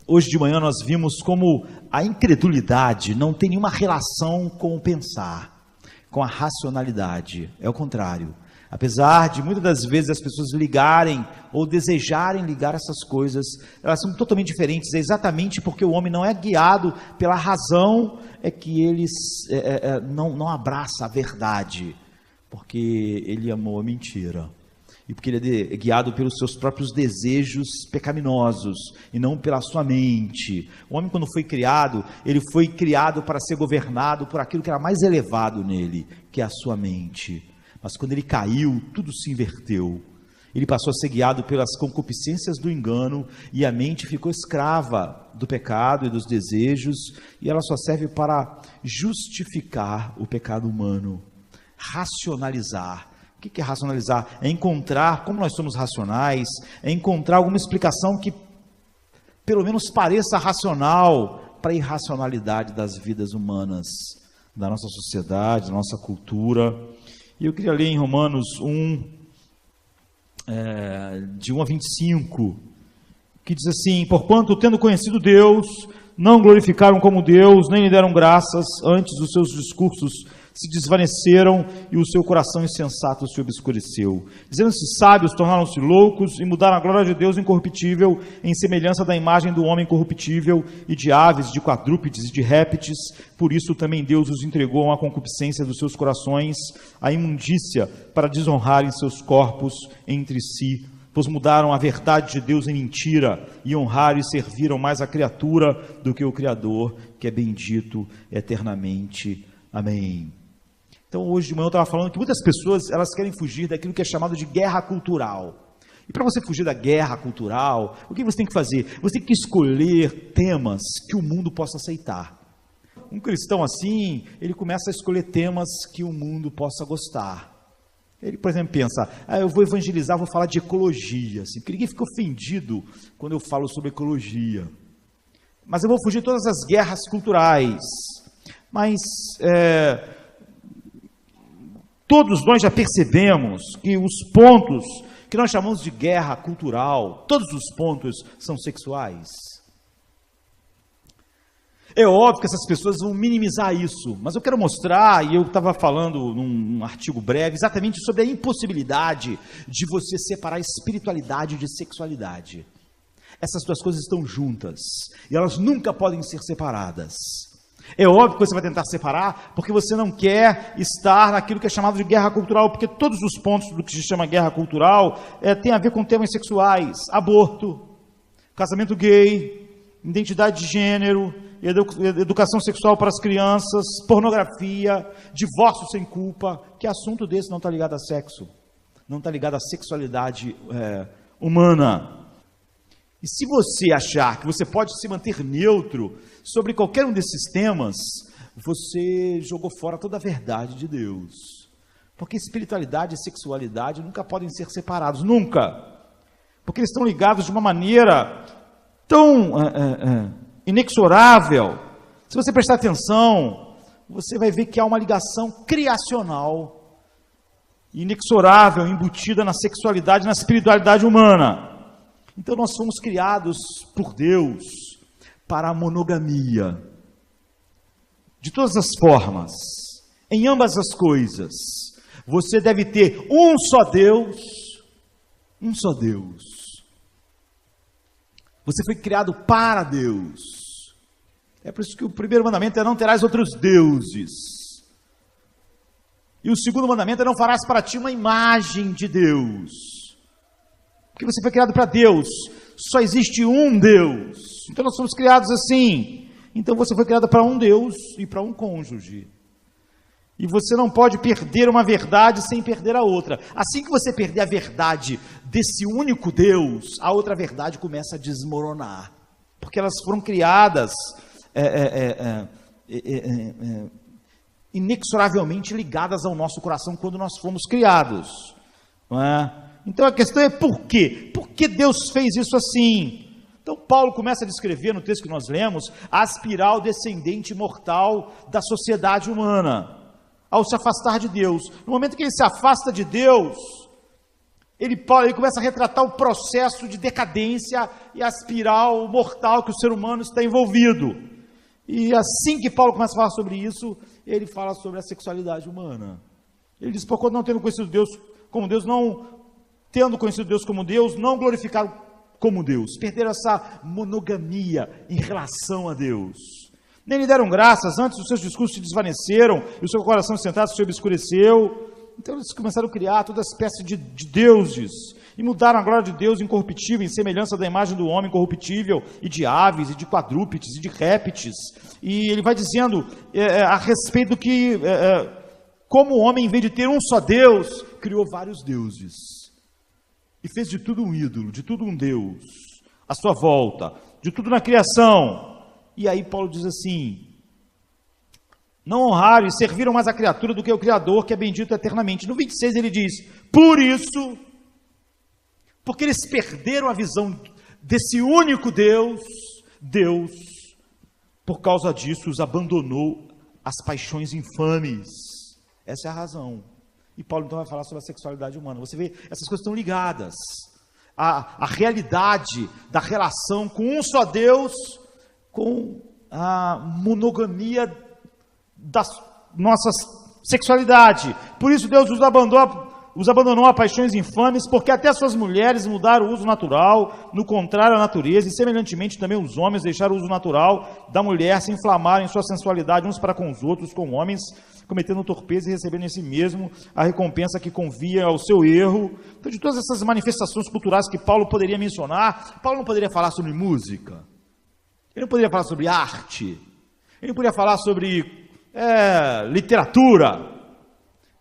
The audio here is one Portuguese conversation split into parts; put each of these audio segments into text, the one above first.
Hoje de manhã nós vimos como a incredulidade não tem nenhuma relação com o pensar, com a racionalidade. É o contrário. Apesar de muitas das vezes as pessoas ligarem ou desejarem ligar essas coisas, elas são totalmente diferentes. É exatamente porque o homem não é guiado pela razão, é que ele não abraça a verdade, porque ele amou a mentira. E porque ele é guiado pelos seus próprios desejos pecaminosos e não pela sua mente. O homem, quando foi criado, ele foi criado para ser governado por aquilo que era mais elevado nele, que é a sua mente. Mas quando ele caiu, tudo se inverteu. Ele passou a ser guiado pelas concupiscências do engano e a mente ficou escrava do pecado e dos desejos, e ela só serve para justificar o pecado humano, racionalizar. O que é racionalizar? É encontrar, como nós somos racionais, é encontrar alguma explicação que pelo menos pareça racional para a irracionalidade das vidas humanas, da nossa sociedade, da nossa cultura. E eu queria ler em Romanos 1, de 1 a 25, que diz assim: porquanto, tendo conhecido Deus, não glorificaram como Deus, nem lhe deram graças, antes os seus discursos se desvaneceram e o seu coração insensato se obscureceu. Dizendo-se sábios, tornaram-se loucos e mudaram a glória de Deus incorruptível em semelhança da imagem do homem corruptível e de aves, de quadrúpedes e de répteis. Por isso também Deus os entregou à concupiscência dos seus corações, à imundícia, para desonrarem seus corpos entre si. Pois mudaram a verdade de Deus em mentira e honraram e serviram mais a criatura do que o Criador, que é bendito eternamente. Amém. Então, hoje de manhã eu estava falando que muitas pessoas, elas querem fugir daquilo que é chamado de guerra cultural. E para você fugir da guerra cultural, o que você tem que fazer? Você tem que escolher temas que o mundo possa aceitar. Um cristão assim, ele começa a escolher temas que o mundo possa gostar. Ele, por exemplo, pensa: eu vou evangelizar, vou falar de ecologia, assim, porque ninguém fica ofendido quando eu falo sobre ecologia. Mas eu vou fugir de todas as guerras culturais. Mas todos nós já percebemos que os pontos que nós chamamos de guerra cultural, todos os pontos são sexuais. É óbvio que essas pessoas vão minimizar isso, mas eu quero mostrar, e eu estava falando num artigo breve, exatamente sobre a impossibilidade de você separar espiritualidade de sexualidade. Essas duas coisas estão juntas, e elas nunca podem ser separadas. É óbvio que você vai tentar separar, porque você não quer estar naquilo que é chamado de guerra cultural, porque todos os pontos do que se chama guerra cultural tem a ver com temas sexuais: aborto, casamento gay, identidade de gênero, educação sexual para as crianças, pornografia, divórcio sem culpa. Que assunto desse não está ligado a sexo? Não está ligado à sexualidade humana. E se você achar que você pode se manter neutro sobre qualquer um desses temas, você jogou fora toda a verdade de Deus. Porque espiritualidade e sexualidade nunca podem ser separados, nunca. Porque eles estão ligados de uma maneira tão inexorável. Se você prestar atenção, você vai ver que há uma ligação criacional, inexorável, embutida na sexualidade e na espiritualidade humana. Então nós fomos criados por Deus para a monogamia, de todas as formas, em ambas as coisas. Você deve ter um só Deus, um só Deus. Você foi criado para Deus. É por isso que o primeiro mandamento é: não terás outros deuses. E o segundo mandamento é: não farás para ti uma imagem de Deus. Porque você foi criado para Deus, só existe um Deus. Então nós somos criados assim. Então você foi criado para um Deus e para um cônjuge. E você não pode perder uma verdade sem perder a outra. Assim que você perder a verdade desse único Deus, a outra verdade começa a desmoronar. Porque elas foram criadas inexoravelmente ligadas ao nosso coração quando nós fomos criados. Não é? Então a questão é por quê? Por que Deus fez isso assim? Então Paulo começa a descrever no texto que nós lemos a espiral descendente mortal da sociedade humana, ao se afastar de Deus. No momento que ele se afasta de Deus, Paulo começa a retratar o processo de decadência e a espiral mortal que o ser humano está envolvido. E assim que Paulo começa a falar sobre isso, ele fala sobre a sexualidade humana. Ele diz, por quando não tendo conhecido Deus como Deus, não tendo conhecido Deus como Deus, não glorificaram como Deus, perderam essa monogamia em relação a Deus. Nem lhe deram graças, antes os seus discursos se desvaneceram, e o seu coração sentado se obscureceu. Então eles começaram a criar toda espécie de deuses, e mudaram a glória de Deus incorruptível, em semelhança da imagem do homem corruptível, e de aves, e de quadrúpedes, e de répteis. E ele vai dizendo a respeito do que, como o homem, em vez de ter um só Deus, criou vários deuses. E fez de tudo um ídolo, de tudo um Deus, à sua volta, de tudo na criação. E aí Paulo diz assim, não honraram e serviram mais a criatura do que o Criador, que é bendito eternamente. No 26 ele diz, por isso, porque eles perderam a visão desse único Deus, por causa disso, os abandonou as paixões infames. Essa é a razão. E Paulo então vai falar sobre a sexualidade humana. Você vê, essas coisas estão ligadas. A realidade da relação com um só Deus, com a monogamia da nossa sexualidade. Por isso Deus os abandonou a paixões infames, porque até suas mulheres mudaram o uso natural, no contrário à natureza, e semelhantemente também os homens deixaram o uso natural da mulher, se inflamaram em sua sensualidade uns para com os outros, como homens, cometendo torpeza e recebendo em si mesmo a recompensa que convia ao seu erro. Então, de todas essas manifestações culturais que Paulo poderia mencionar, Paulo não poderia falar sobre música, ele não poderia falar sobre arte, ele não poderia falar sobre literatura.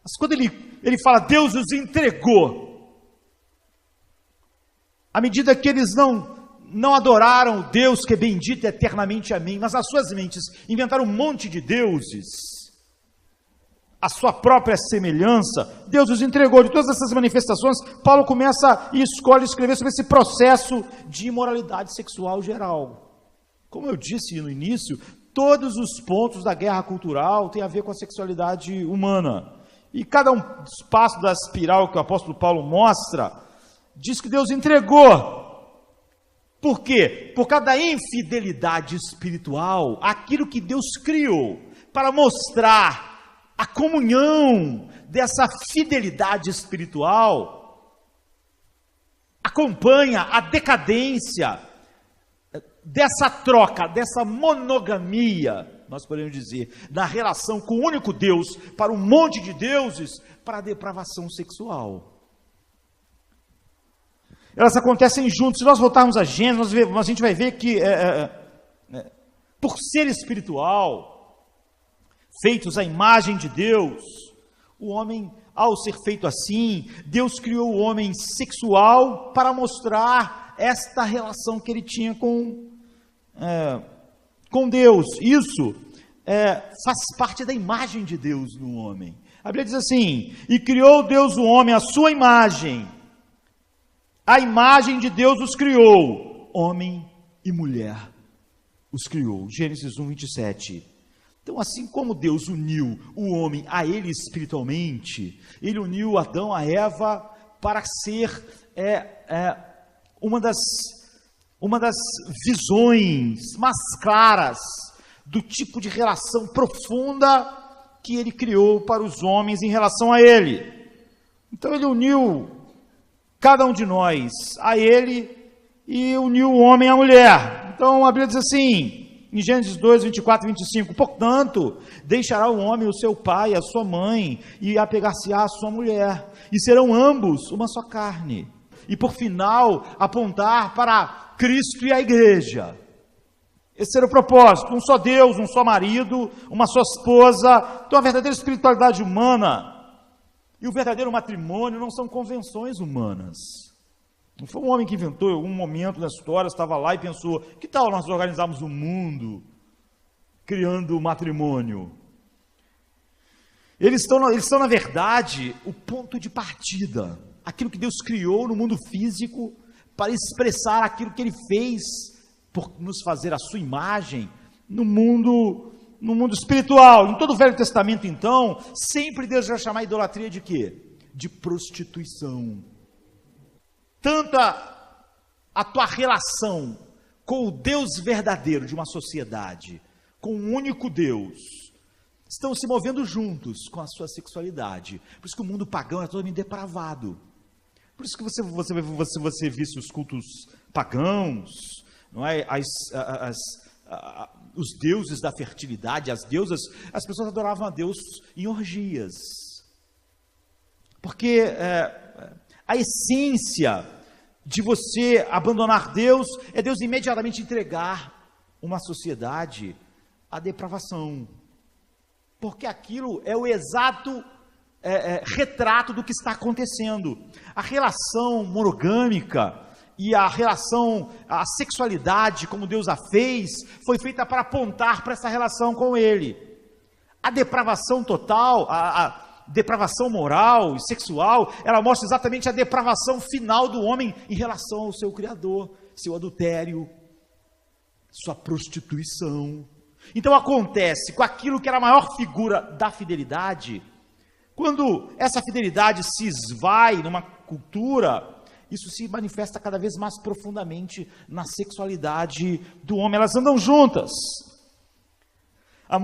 Mas quando ele fala, Deus os entregou, à medida que eles não adoraram o Deus que é bendito eternamente, amém, mas as suas mentes inventaram um monte de deuses, a sua própria semelhança, Deus os entregou. De todas essas manifestações, Paulo começa e escolhe escrever sobre esse processo de imoralidade sexual geral. Como eu disse no início, todos os pontos da guerra cultural têm a ver com a sexualidade humana. E cada um espaço da espiral que o apóstolo Paulo mostra, diz que Deus entregou. Por quê? Por causa da infidelidade espiritual, aquilo que Deus criou, para mostrar a comunhão dessa fidelidade espiritual, acompanha a decadência dessa troca, dessa monogamia, nós podemos dizer, na relação com o único Deus, para um monte de deuses, para a depravação sexual. Elas acontecem juntos. Se nós voltarmos a Gênesis, a gente vai ver que, por ser espiritual, feitos à imagem de Deus, o homem, ao ser feito assim, Deus criou o homem sexual para mostrar esta relação que ele tinha com Deus. Isso faz parte da imagem de Deus no homem. A Bíblia diz assim, e criou Deus o homem à sua imagem, a imagem de Deus os criou, homem e mulher os criou. Gênesis 1, 27. Então, assim como Deus uniu o homem a ele espiritualmente, ele uniu Adão a Eva para ser uma das visões mais claras do tipo de relação profunda que ele criou para os homens em relação a ele. Então ele uniu cada um de nós a ele e uniu o homem à mulher. Então a Bíblia diz assim, em Gênesis 2, 24 e 25, portanto, deixará o homem o seu pai, a sua mãe, e apegar-se-á a sua mulher, e serão ambos uma só carne. E por final, apontar para Cristo e a igreja. Esse era o propósito, um só Deus, um só marido, uma só esposa. Então a verdadeira espiritualidade humana e o verdadeiro matrimônio não são convenções humanas. Não foi um homem que inventou em algum momento da história, estava lá e pensou, que tal nós organizarmos o mundo criando o matrimônio? Eles estão, na verdade, o ponto de partida, aquilo que Deus criou no mundo físico para expressar aquilo que Ele fez por nos fazer a sua imagem no mundo espiritual. Em todo o Velho Testamento, então, sempre Deus vai chamar a idolatria de quê? De prostituição. tanto a tua relação com o Deus verdadeiro de uma sociedade, com um único Deus, estão se movendo juntos com a sua sexualidade. Por isso que o mundo pagão é totalmente depravado. Por isso que você visse os cultos pagãos, não é? Os deuses da fertilidade, as deusas, as pessoas adoravam a Deus em orgias. Porque a essência de você abandonar Deus é Deus imediatamente entregar uma sociedade à depravação. Porque aquilo é o exato retrato do que está acontecendo. A relação monogâmica e a sexualidade, como Deus a fez, foi feita para apontar para essa relação com Ele. A depravação total, a depravação moral e sexual, ela mostra exatamente a depravação final do homem em relação ao seu Criador, seu adultério, sua prostituição. Então acontece com aquilo que era a maior figura da fidelidade, quando essa fidelidade se esvai numa cultura, isso se manifesta cada vez mais profundamente na sexualidade do homem. Elas andam juntas. A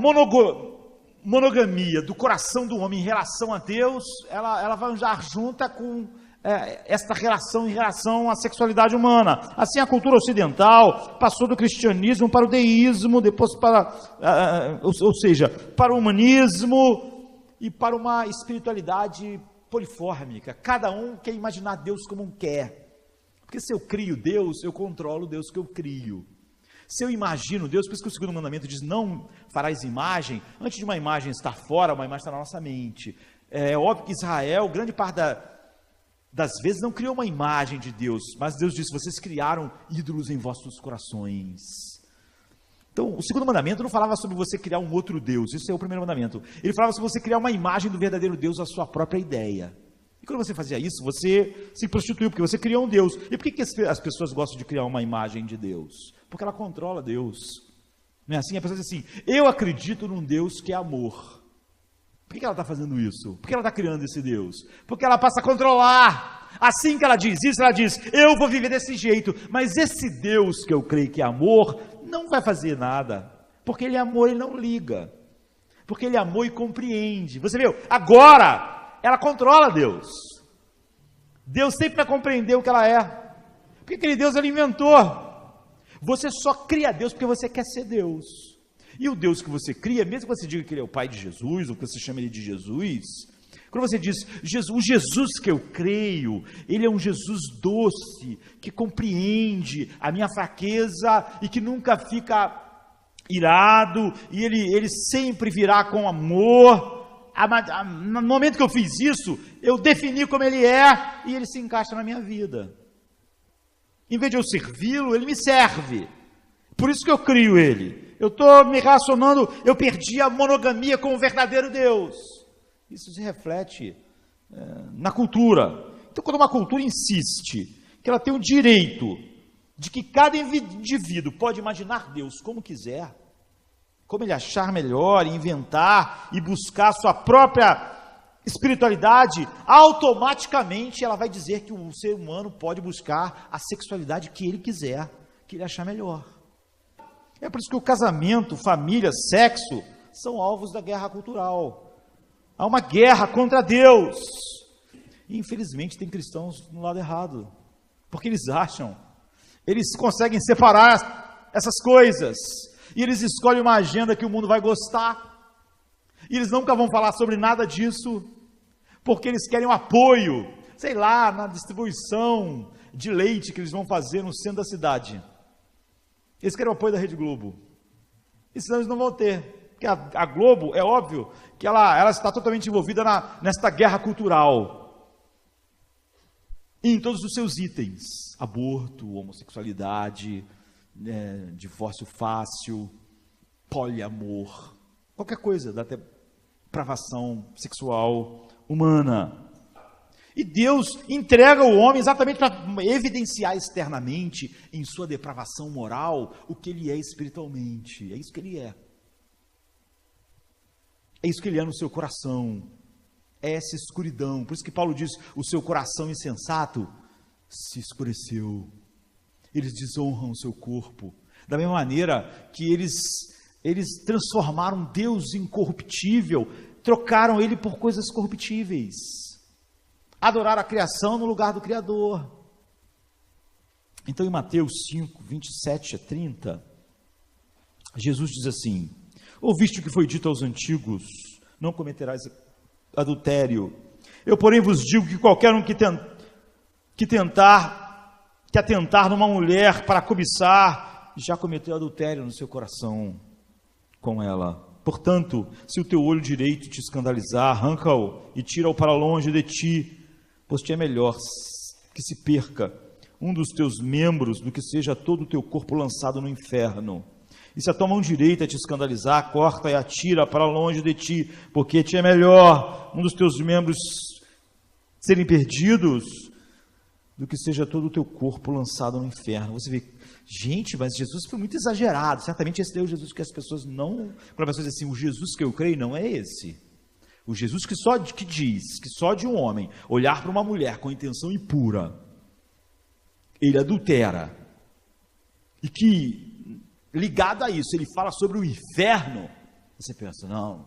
monogamia do coração do homem em relação a Deus, ela vai andar junta com esta relação em relação à sexualidade humana. Assim, a cultura ocidental passou do cristianismo para o deísmo, depois ou seja, para o humanismo e para uma espiritualidade polifórmica. Cada um quer imaginar Deus como um quer. Porque se eu crio Deus, eu controlo o Deus que eu crio. Se eu imagino Deus, por isso que o segundo mandamento diz, não farás imagem, antes de uma imagem estar fora, uma imagem está na nossa mente. É óbvio que Israel, grande parte das vezes, não criou uma imagem de Deus, mas Deus disse, vocês criaram ídolos em vossos corações. Então, o segundo mandamento não falava sobre você criar um outro Deus, isso é o primeiro mandamento. Ele falava sobre você criar uma imagem do verdadeiro Deus, a sua própria ideia. E quando você fazia isso, você se prostituiu, porque você criou um Deus. E por que as pessoas gostam de criar uma imagem de Deus? Porque ela controla Deus. Não é assim? A pessoa diz assim, eu acredito num Deus que é amor. Por que ela está fazendo isso? Por que ela está criando esse Deus? Porque ela passa a controlar. Assim que ela diz isso, ela diz, eu vou viver desse jeito. Mas esse Deus que eu creio que é amor, não vai fazer nada. Porque ele é amor, ele não liga. Porque ele é amor e compreende. Você viu? Agora, ela controla Deus. Deus sempre vai compreender o que ela é. Porque aquele Deus ele inventou. Você só cria Deus porque você quer ser Deus. E o Deus que você cria, mesmo que você diga que ele é o pai de Jesus, ou que você chama ele de Jesus, quando você diz, o Jesus que eu creio, ele é um Jesus doce, que compreende a minha fraqueza e que nunca fica irado, e ele sempre virá com amor. No momento que eu fiz isso, eu defini como ele é, e ele se encaixa na minha vida. Em vez de eu servi-lo, ele me serve. Por isso que eu crio ele. Eu estou me relacionando, eu perdi a monogamia com o verdadeiro Deus. Isso se reflete na cultura. Então, quando uma cultura insiste que ela tem o direito de que cada indivíduo pode imaginar Deus como quiser, como ele achar melhor, inventar e buscar a sua própria espiritualidade, automaticamente ela vai dizer que o ser humano pode buscar a sexualidade que ele quiser, que ele achar melhor. É por isso que o casamento, família, sexo são alvos da guerra cultural. Há uma guerra contra Deus. E infelizmente tem cristãos no lado errado, porque eles acham, eles conseguem separar essas coisas, e eles escolhem uma agenda que o mundo vai gostar, e eles nunca vão falar sobre nada disso, porque eles querem um apoio, sei lá, na distribuição de leite que eles vão fazer no centro da cidade. Eles querem o apoio da Rede Globo, e senão eles não vão ter. Porque a Globo, é óbvio, que ela está totalmente envolvida nesta guerra cultural, em todos os seus itens, aborto, homossexualidade, divórcio fácil, poliamor, qualquer coisa da depravação sexual humana. E Deus entrega o homem exatamente para evidenciar externamente, em sua depravação moral, o que ele é espiritualmente. É isso que ele é. É isso que ele é no seu coração. É essa escuridão. Por isso que Paulo diz, o seu coração insensato se escureceu. Eles desonram o seu corpo. Da mesma maneira que eles transformaram Deus incorruptível, trocaram ele por coisas corruptíveis. Adoraram a criação no lugar do Criador. Então, em Mateus 5, 27 a 30, Jesus diz assim: ouviste o que foi dito aos antigos, não cometerás adultério. Eu, porém, vos digo que qualquer um que atentar numa mulher para cobiçar, já cometeu adultério no seu coração com ela. Portanto, se o teu olho direito te escandalizar, arranca-o e tira-o para longe de ti, pois te é melhor que se perca um dos teus membros do que seja todo o teu corpo lançado no inferno. E se a tua mão direita te escandalizar, corta e atira para longe de ti, porque te é melhor um dos teus membros serem perdidos do que seja todo o teu corpo lançado no inferno. Você vê, gente, mas Jesus foi muito exagerado. Certamente esse é o Jesus que as pessoas não... Quando as pessoas dizem assim, o Jesus que eu creio não é esse. O Jesus que diz que só de um homem olhar para uma mulher com intenção impura, ele adultera, e que, ligado a isso, ele fala sobre o inferno, você pensa, não,